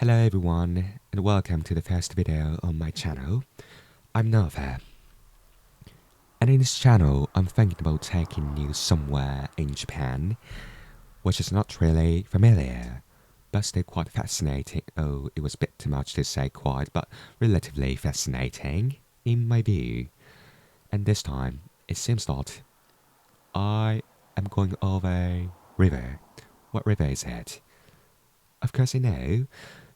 Hello everyone, and welcome to the first video on my channel. I'm Nova, and in this channel I'm thinking about taking you somewhere in Japan, which is not really familiar, but still quite fascinating. Oh, it was a bit too much to say quite, but relatively fascinating in my view. And this time, it seems that I am going over a river. What river is it? Of course I know.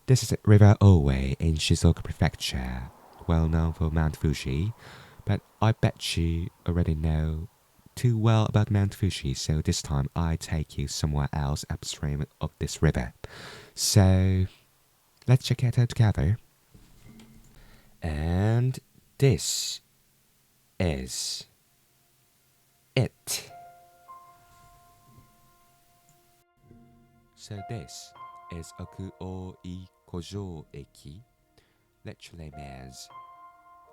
This is River Owe in Shizuoka Prefecture, well known for Mount Fuji, but I bet you already know too well about Mount Fuji, so this time I take you somewhere else upstream of this river. So, let's check it out together. And this is it. So this is OkuoiKojo Eki, literally means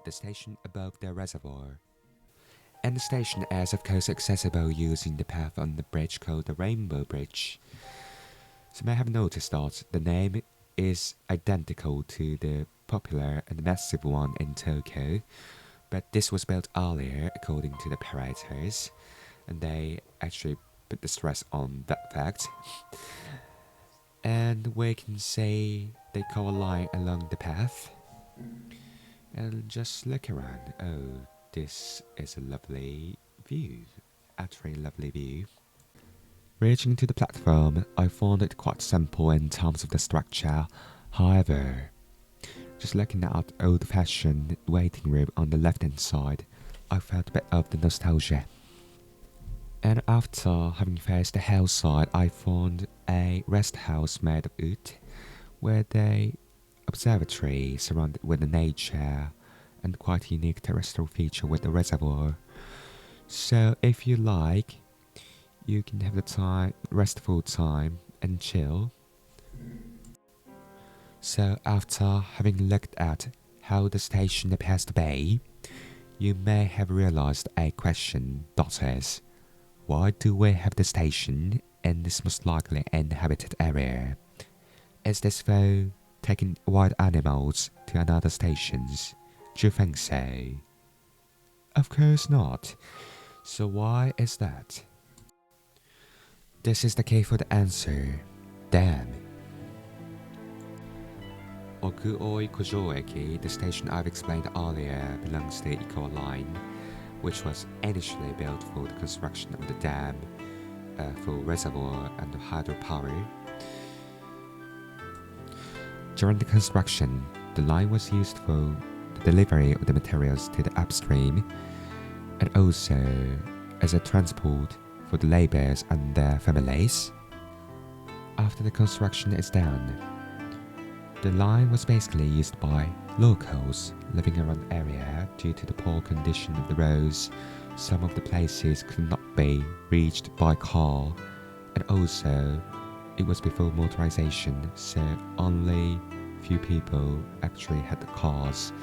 the station above the reservoir. And the station is of course accessible using the path on the bridge called the Rainbow Bridge. So you may have noticed that the name is identical to the popular and massive one in Tokyo, but this was built earlier according to the operators, and they actually put the stress on that fact. And we can see they call a line along the path. And just look around. Oh, this is a lovely view. Actually, a lovely view. Reaching to the platform, I found it quite simple in terms of the structure. However, just looking at old-fashioned waiting room on the left-hand side, I felt a bit of the nostalgia. And after having faced the hillside, I found a rest house made of wood, where the observatory surrounded with the nature and quite unique terrestrial feature with the reservoir. So if you like, you can have the time, restful time and chill. So after having looked at how the station appears to be, you may have realized a question, that is, why do we have the station in this most likely inhabited area? Is this for taking wild animals to another stations? Do you think so? Of course not. So why is that? This is the key for the answer. Dam. OkuoiKojo Eki, the station I've explained earlier, belongs to the Eco Line, which was initially built for the construction of the dam, for reservoir and hydropower. During the construction, the line was used for the delivery of the materials to the upstream, and also as a transport for the laborers and their families. After the construction is done, the line was basically used by locals living around the area due to the poor condition of the roads. Some of the places could not be reached by car, and also it was before motorization, so only few people actually had the cars.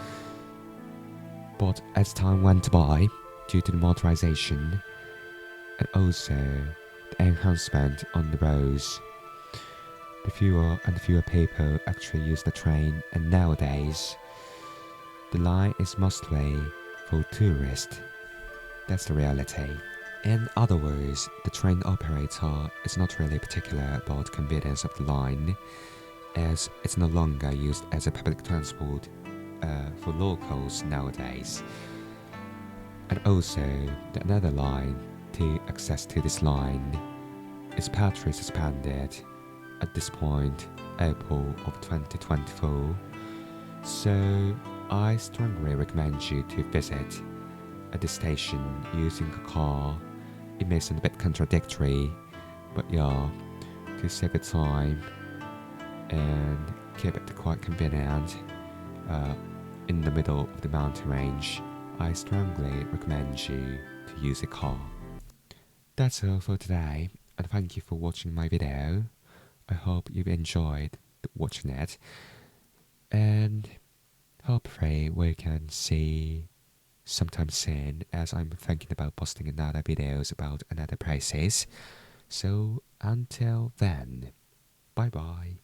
But as time went by, due to the motorization and also the enhancement on the roads, the fewer and fewer people actually use the train, and nowadays the line is mostly for tourists. That's the reality. In other words, the train operator is not really particular about convenience of the line, as it's no longer used as a public transport for locals nowadays. And also, the another line to access to this line is partially suspended at this point, April of 2024. So I strongly recommend you to visit at the station using a car. It may sound a bit contradictory, but yeah, to save the time and keep it quite convenient in the middle of the mountain range, I strongly recommend you to use a car. That's all for today, and thank you for watching my video. I hope you've enjoyed watching it, and hopefully we can see sometime soon, as I'm thinking about posting another videos about another places. So until then, bye bye.